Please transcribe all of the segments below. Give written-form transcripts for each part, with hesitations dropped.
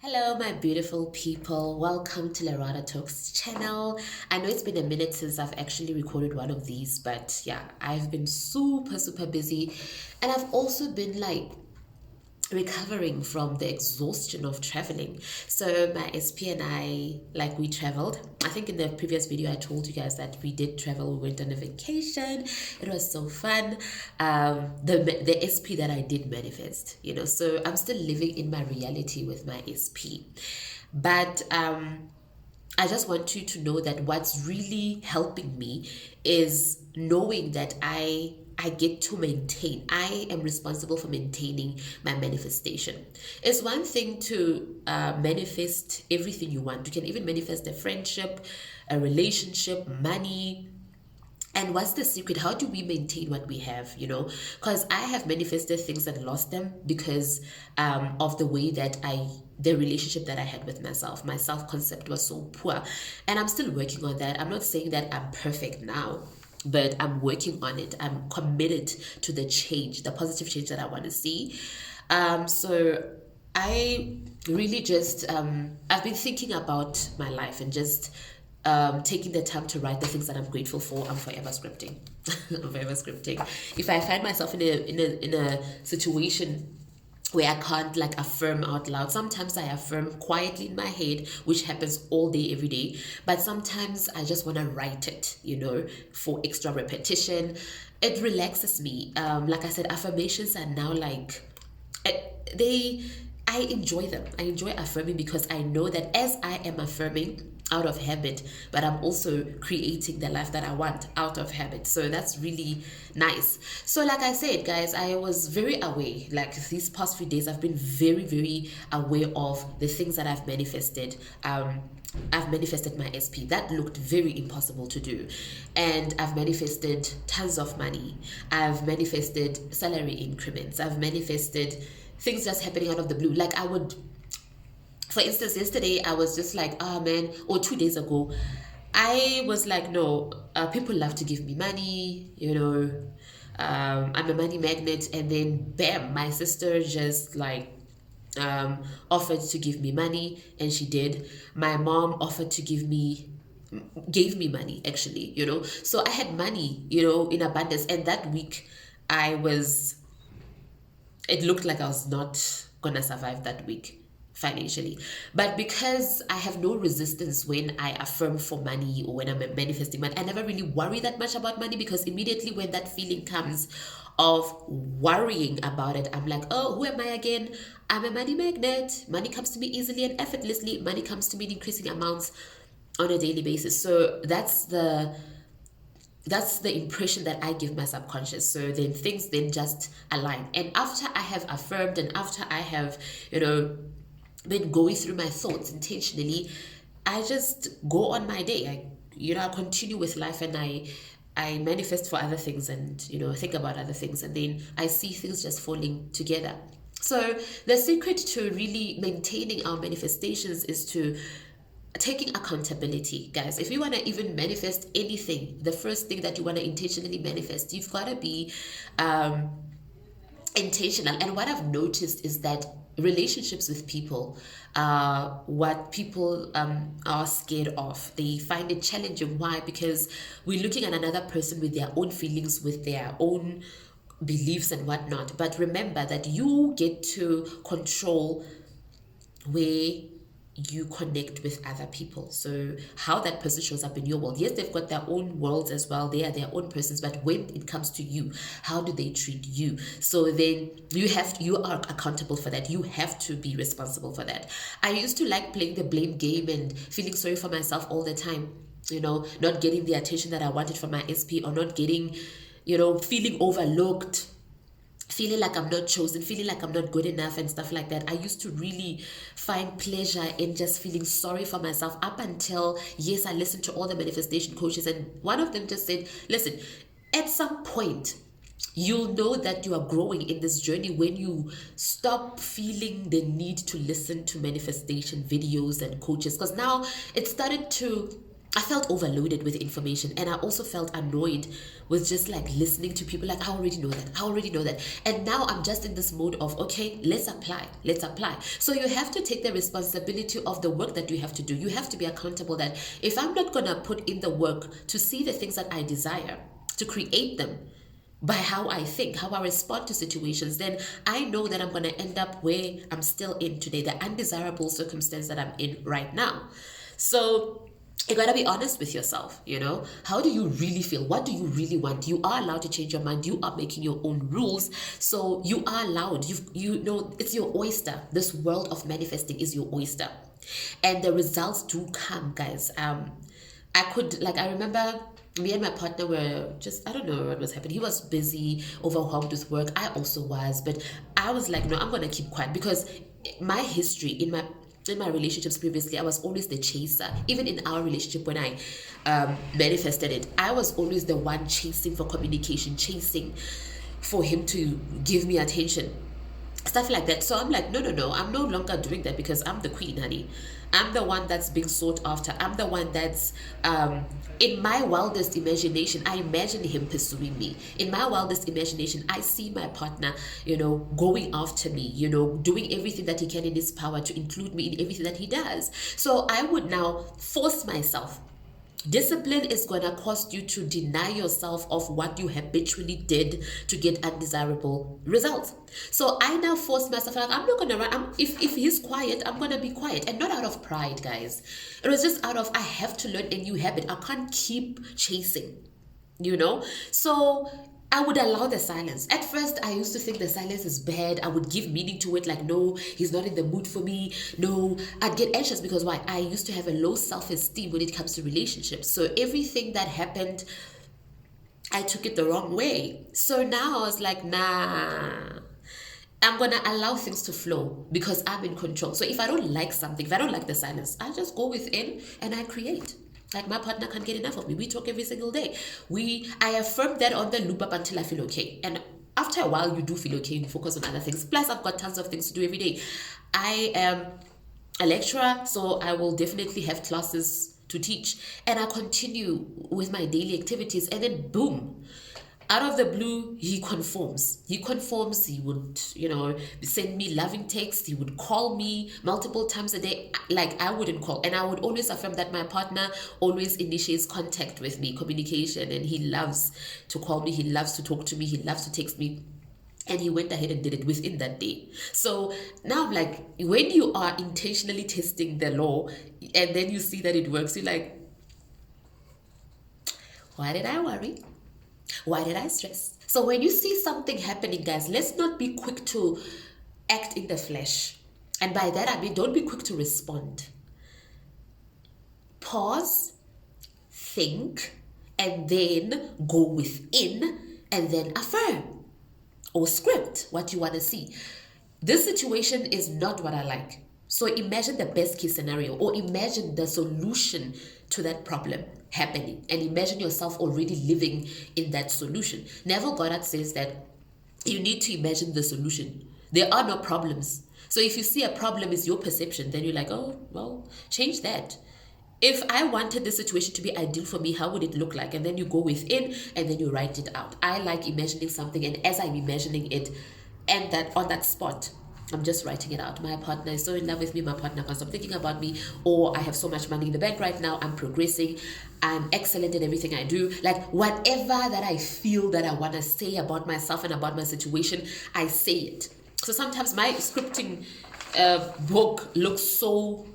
Hello, my beautiful people. Welcome to Larada Talks channel. I know it's been a minute since I've actually recorded one of these, but yeah, I've been super busy, and I've also been like recovering from the exhaustion of traveling. So my SP and I, like, we traveled. I think in the previous video I told you guys that we did travel. We went on a vacation. It was so fun. The SP that I did manifest, so I'm still living in my reality with my SP. But I just want you to know that what's really helping me is knowing that I get to maintain. I am responsible for maintaining my manifestation. It's one thing to manifest everything you want. You can even manifest a friendship, a relationship, money. And what's the secret? How do we maintain what we have? Because I have manifested things and lost them because of the way that the relationship that I had with myself. My self concept was so poor. And I'm still working on that. I'm not saying that I'm perfect now, but I'm working on it. I'm committed to the change, the positive change that I want to see. So I really just, I've been thinking about my life and just taking the time to write the things that I'm grateful for. I'm forever scripting. I'm forever scripting. If I find myself in a situation where I can't like affirm out loud. Sometimes I affirm quietly in my head, which happens all day, every day. But sometimes I just want to write it, for extra repetition. It relaxes me. Like I said, affirmations are now like, I enjoy them. I enjoy affirming because I know that as I am affirming out of habit, but I'm also creating the life that I want out of habit. So that's really nice. So like I said, guys, I was very aware. Like these past few days, I've been very aware of the things that I've manifested. I've manifested my SP. That looked very impossible to do. And I've manifested tons of money. I've manifested salary increments. I've manifested things just happening out of the blue. Like for instance, yesterday I was just like, oh man, or 2 days ago, I was like, no, people love to give me money, I'm a money magnet. And then bam, my sister just like offered to give me money, and she did. My mom offered to gave me money actually, so I had money, in abundance. And that week it looked like I was not gonna survive that week financially. But because I have no resistance when I affirm for money or when I'm manifesting money, I never really worry that much about money, because immediately when that feeling comes of worrying about it, I'm like, oh, who am I again? I'm a money magnet. Money comes to me easily and effortlessly. Money comes to me in increasing amounts on a daily basis. So that's the impression that I give my subconscious. So then things then just align. And after I have affirmed and after I have, been going through my thoughts intentionally, I just go on my day. I continue with life, and I manifest for other things, and think about other things, and then I see things just falling together. So the secret to really maintaining our manifestations is to taking accountability, guys. If you want to even manifest anything, the first thing that you want to intentionally manifest, you've got to be intentional. And what I've noticed is that relationships with people are what people are scared of. They find it challenging. Why? Because we're looking at another person with their own feelings, with their own beliefs and whatnot. But remember that you get to control where you connect with other people. So how that person shows up in your world. Yes, they've got their own worlds as well. They are their own persons. But when it comes to you, how do they treat you? So then you are accountable for that. You have to be responsible for that. I used to like playing the blame game and feeling sorry for myself all the time. Not getting the attention that I wanted from my SP, or not getting, feeling overlooked, feeling like I'm not chosen, feeling like I'm not good enough and stuff like that. I used to really find pleasure in just feeling sorry for myself, up until, yes, I listened to all the manifestation coaches, and one of them just said, listen, at some point, you'll know that you are growing in this journey when you stop feeling the need to listen to manifestation videos and coaches. Because now it started to I felt overloaded with information, and I also felt annoyed with just like listening to people like, I already know that, I already know that. And now I'm just in this mode of, okay, let's apply, let's apply. So you have to take the responsibility of the work that you have to do. You have to be accountable that if I'm not gonna put in the work to see the things that I desire, to create them by how I think, how I respond to situations, then I know that I'm going to end up where I'm still in today, the undesirable circumstance that I'm in right now. So you gotta be honest with yourself, you know. How do you really feel? What do you really want? You are allowed to change your mind. You are making your own rules. So you are allowed. You know, it's your oyster. This world of manifesting is your oyster. And the results do come, guys. I remember me and my partner were just, I don't know what was happening. He was busy, overwhelmed with work. I also was, but I was like, no, I'm gonna keep quiet, because my history in my relationships previously, I was always the chaser. Even in our relationship, when I manifested it, I was always the one chasing for communication, chasing for him to give me attention, stuff like that. So I'm like, no, I'm no longer doing that, because I'm the queen, honey. I'm the one that's being sought after. I'm the one that's in my wildest imagination, I imagine him pursuing me. In my wildest imagination, I see my partner, you know, going after me, you know, doing everything that he can in his power to include me in everything that he does. So I would now force myself. Discipline is going to cost you to deny yourself of what you habitually did to get undesirable results. So I now force myself, like, I'm not going to run. If he's quiet, I'm going to be quiet. And not out of pride, guys. It was just out of, I have to learn a new habit. I can't keep chasing, you know? So I would allow the silence. At first, I used to think the silence is bad. I would give meaning to it, like, no, he's not in the mood for me. No, I'd get anxious, because why? I used to have a low self-esteem when it comes to relationships. So everything that happened, I took it the wrong way. So now I was like, nah, I'm going to allow things to flow, because I'm in control. So if I don't like something, if I don't like the silence, I just go within and I create. Like, my partner can't get enough of me. We talk every single day. I affirm that on the loop up until I feel okay. And after a while, you do feel okay and you focus on other things. Plus, I've got tons of things to do every day. I am a lecturer, so I will definitely have classes to teach. And I continue with my daily activities. And then, boom, out of the blue, he conforms. He would, you know, send me loving texts. He would call me multiple times a day. Like, I wouldn't call. And I would always affirm that my partner always initiates contact with me, communication. And he loves to call me. He loves to talk to me. He loves to text me. And he went ahead and did it within that day. So now I'm like, when you are intentionally testing the law and then you see that it works, you're like, why did I worry? Why did I stress? So when you see something happening, guys, let's not be quick to act in the flesh. And by that, I mean, don't be quick to respond. Pause, think, and then go within and then affirm or script what you want to see. This situation is not what I like. So imagine the best case scenario, or imagine the solution to that problem happening, and imagine yourself already living in that solution. Neville Goddard says that you need to imagine the solution. There are no problems. So if you see a problem is your perception, then you're like, oh, well, change that. If I wanted this situation to be ideal for me, how would it look like? And then you go within and then you write it out. I like imagining something, and as I'm imagining it, and that on that spot, I'm just writing it out. My partner is so in love with me. My partner can't stop thinking about me. Or I have so much money in the bank right now. I'm progressing. I'm excellent in everything I do. Like, whatever that I feel that I want to say about myself and about my situation, I say it. So sometimes my scripting book looks so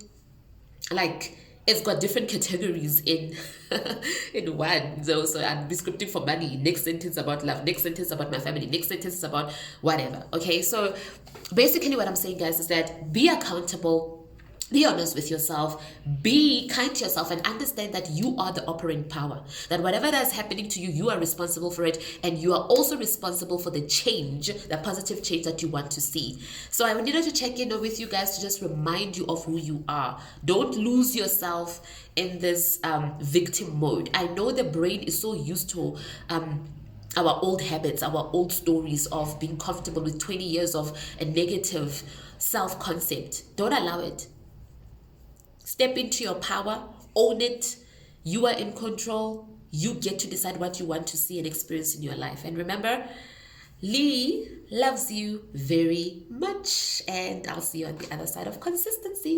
like it's got different categories in in one. So I'd be scripting for money, next sentence about love, next sentence about my family, next sentence about whatever. Okay, so basically what I'm saying, guys, is that be accountable. Be honest with yourself, be kind to yourself, and understand that you are the operating power. That whatever that is happening to you, you are responsible for it, and you are also responsible for the change, the positive change that you want to see. So I needed to check in with you guys to just remind you of who you are. Don't lose yourself in this victim mode. I know the brain is so used to our old habits, our old stories of being comfortable with 20 years of a negative self-concept. Don't allow it. Step into your power, own it, You are in control. You get to decide what you want to see and experience in your life. And remember, Lee loves you very much. And I'll see you on the other side of consistency.